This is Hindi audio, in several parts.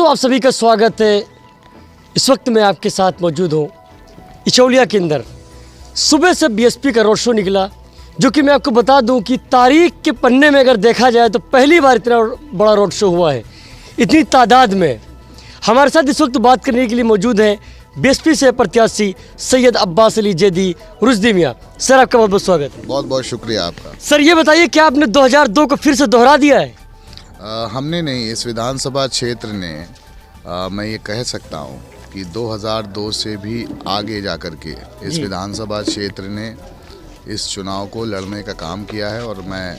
दोस्तों, आप सभी का स्वागत है। इस वक्त मैं आपके साथ मौजूद हूँ इचौलिया के अंदर। सुबह से बीएसपी का रोड शो निकला, जो कि मैं आपको बता दूं कि तारीख के पन्ने में अगर देखा जाए तो पहली बार इतना बड़ा रोड शो हुआ है, इतनी तादाद में। हमारे साथ इस वक्त बात करने के लिए मौजूद है बीएसपी से प्रत्याशी सैयद अब्बास अली जैदी रुश्दी मियाँ। सर, आपका बहुत बहुत स्वागत है। बहुत बहुत शुक्रिया आपका। सर, ये बताइए क्या आपने 2002 को फिर से दोहरा दिया है? हमने नहीं, इस विधानसभा क्षेत्र ने मैं ये कह सकता हूँ कि 2002 से भी आगे जा कर के इस विधानसभा क्षेत्र ने इस चुनाव को लड़ने का काम किया है। और मैं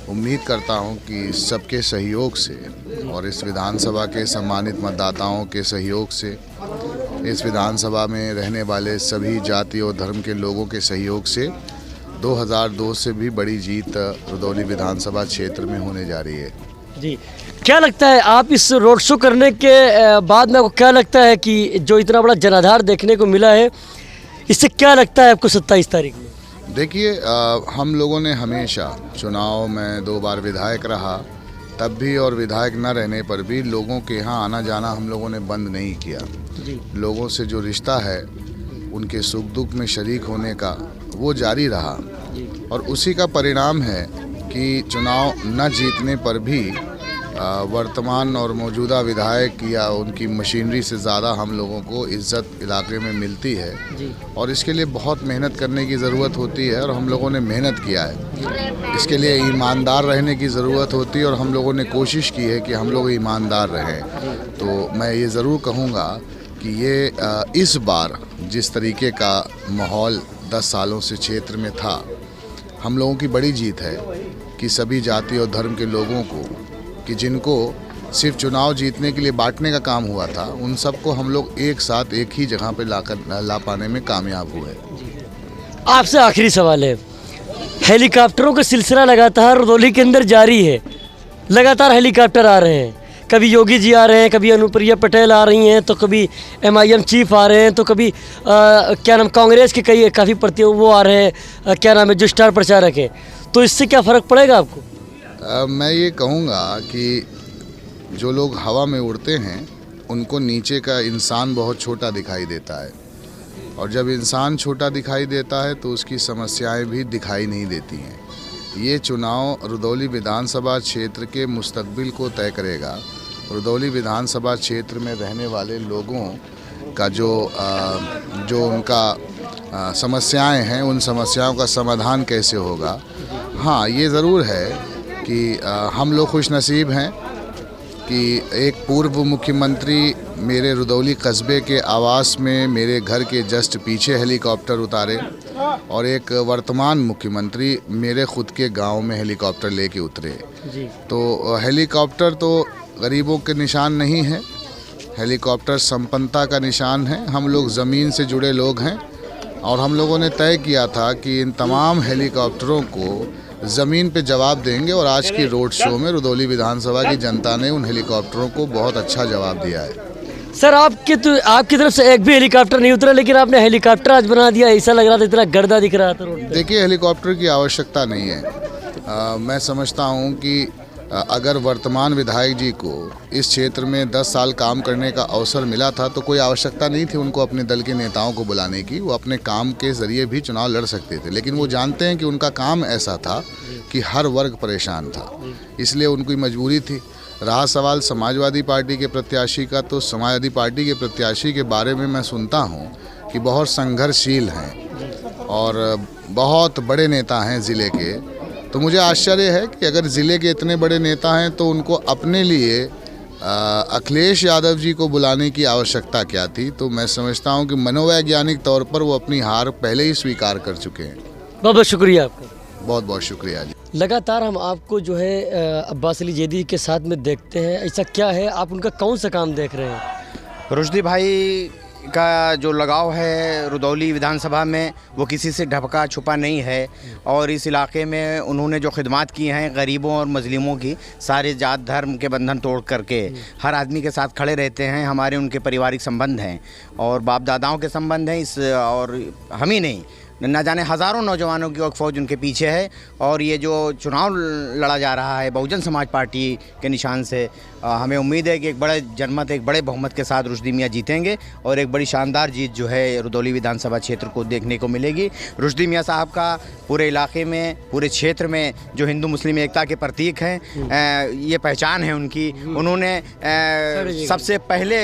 उम्मीद करता हूँ कि सबके सहयोग से और इस विधानसभा के सम्मानित मतदाताओं के सहयोग से, इस विधानसभा में रहने वाले सभी जाति और धर्म के लोगों के सहयोग से 2002 से भी बड़ी जीत रुदौली विधानसभा क्षेत्र में होने जा रही है। जी, क्या लगता है आप इस रोड शो करने के बाद में आपको क्या लगता है कि जो इतना बड़ा जनाधार देखने को मिला है, इससे क्या लगता है आपको 27 तारीख में? देखिए, हम लोगों ने हमेशा चुनाव में 2 बार विधायक रहा, तब भी और विधायक न रहने पर भी लोगों के यहाँ आना जाना हम लोगों ने बंद नहीं किया। लोगों से जो रिश्ता है, उनके सुख दुख में शरीक होने का, वो जारी रहा। और उसी का परिणाम है कि चुनाव न जीतने पर भी वर्तमान और मौजूदा विधायक या उनकी मशीनरी से ज़्यादा हम लोगों को इज़्ज़त इलाके में मिलती है। और इसके लिए बहुत मेहनत करने की ज़रूरत होती है और हम लोगों ने मेहनत किया है। इसके लिए ईमानदार रहने की ज़रूरत होती है और हम लोगों ने कोशिश की है कि हम लोग ईमानदार रहें। तो मैं ये ज़रूर कहूँगा कि ये इस बार जिस तरीके का माहौल 10 सालों से क्षेत्र में था, हम लोगों की बड़ी जीत है कि सभी जाति और धर्म के लोगों को, कि जिनको सिर्फ चुनाव जीतने के लिए बांटने का काम हुआ था, उन सबको हम लोग एक साथ एक ही जगह पे ला पाने में कामयाब हुए। आपसे आखिरी सवाल है, हेलीकॉप्टरों का सिलसिला लगातार रुदौली के अंदर जारी है। लगातार हेलीकॉप्टर आ रहे हैं, कभी योगी जी आ रहे हैं, कभी अनुप्रिया पटेल आ रही हैं, तो कभी MIM चीफ आ रहे हैं, तो कभी क्या नाम कांग्रेस के काफ़ी वो आ रहे हैं, क्या नाम है, जो स्टार प्रचारक है। तो इससे क्या फ़र्क पड़ेगा आपको? मैं ये कहूँगा कि जो लोग हवा में उड़ते हैं उनको नीचे का इंसान बहुत छोटा दिखाई देता है, और जब इंसान छोटा दिखाई देता है तो उसकी समस्याएं भी दिखाई नहीं देती हैं। ये चुनाव रुदौली विधानसभा क्षेत्र के मुस्तकबिल को तय करेगा। रुदौली विधानसभा क्षेत्र में रहने वाले लोगों का जो उनका समस्याएं हैं, उन समस्याओं का समाधान कैसे होगा। हाँ, ये ज़रूर है कि हम लोग खुशनसीब हैं कि एक पूर्व मुख्यमंत्री मेरे रुदौली कस्बे के आवास में मेरे घर के जस्ट पीछे हेलीकॉप्टर उतारे, और एक वर्तमान मुख्यमंत्री मेरे खुद के गांव में हेलीकॉप्टर लेके उतरे। तो हेलीकॉप्टर तो गरीबों के निशान नहीं है, हेलीकॉप्टर संपन्नता का निशान है। हम लोग ज़मीन से जुड़े लोग हैं और हम लोगों ने तय किया था कि इन तमाम हेलीकॉप्टरों को ज़मीन पे जवाब देंगे, और आज की रोड शो में रुदौली विधानसभा की जनता ने उन हेलीकॉप्टरों को बहुत अच्छा जवाब दिया है। सर, आपकी तरफ से एक भी हेलीकॉप्टर नहीं उतरा, लेकिन आपने हेलीकॉप्टर आज बना दिया। ऐसा लग रहा था इतना गर्दा दिख रहा था रोड पे। देखिए, हेलीकॉप्टर की आवश्यकता नहीं है। मैं समझता हूँ कि अगर वर्तमान विधायक जी को इस क्षेत्र में 10 साल काम करने का अवसर मिला था तो कोई आवश्यकता नहीं थी उनको अपने दल के नेताओं को बुलाने की। वो अपने काम के ज़रिए भी चुनाव लड़ सकते थे, लेकिन वो जानते हैं कि उनका काम ऐसा था कि हर वर्ग परेशान था, इसलिए उनकी मजबूरी थी। रहा सवाल समाजवादी पार्टी के प्रत्याशी का, तो समाजवादी पार्टी के प्रत्याशी के बारे में मैं सुनता हूँ कि बहुत संघर्षशील हैं और बहुत बड़े नेता हैं ज़िले के। तो मुझे आश्चर्य है कि अगर ज़िले के इतने बड़े नेता हैं तो उनको अपने लिए अखिलेश यादव जी को बुलाने की आवश्यकता क्या थी। तो मैं समझता हूं कि मनोवैज्ञानिक तौर पर वो अपनी हार पहले ही स्वीकार कर चुके हैं। बहुत बहुत शुक्रिया आपका। बहुत बहुत शुक्रिया जी। लगातार हम आपको जो है अब्बास अली जैदी के साथ में देखते हैं, ऐसा क्या है, आप उनका कौन सा काम देख रहे हैं? रुश्दी भाई का जो लगाव है रुदौली विधानसभा में, वो किसी से ढपका छुपा नहीं है। और इस इलाके में उन्होंने जो खिदमात की हैं गरीबों और मजलूमों की, सारे जात धर्म के बंधन तोड़ करके हर आदमी के साथ खड़े रहते हैं। हमारे उनके पारिवारिक संबंध हैं और बाप दादाओं के संबंध हैं। और हम ही नहीं, न जाने हज़ारों नौजवानों की एक फ़ौज उनके पीछे है। और ये जो चुनाव लड़ा जा रहा है बहुजन समाज पार्टी के निशान से, हमें उम्मीद है कि एक बड़े जनमत, एक बड़े बहुमत के साथ रुश्दी मियाँ जीतेंगे और एक बड़ी शानदार जीत जो है रुदौली विधानसभा क्षेत्र को देखने को मिलेगी। रुश्दी मियाँ साहब का पूरे इलाके में, पूरे क्षेत्र में जो हिंदू मुस्लिम एकता के प्रतीक हैं, ये पहचान है उनकी। उन्होंने सबसे पहले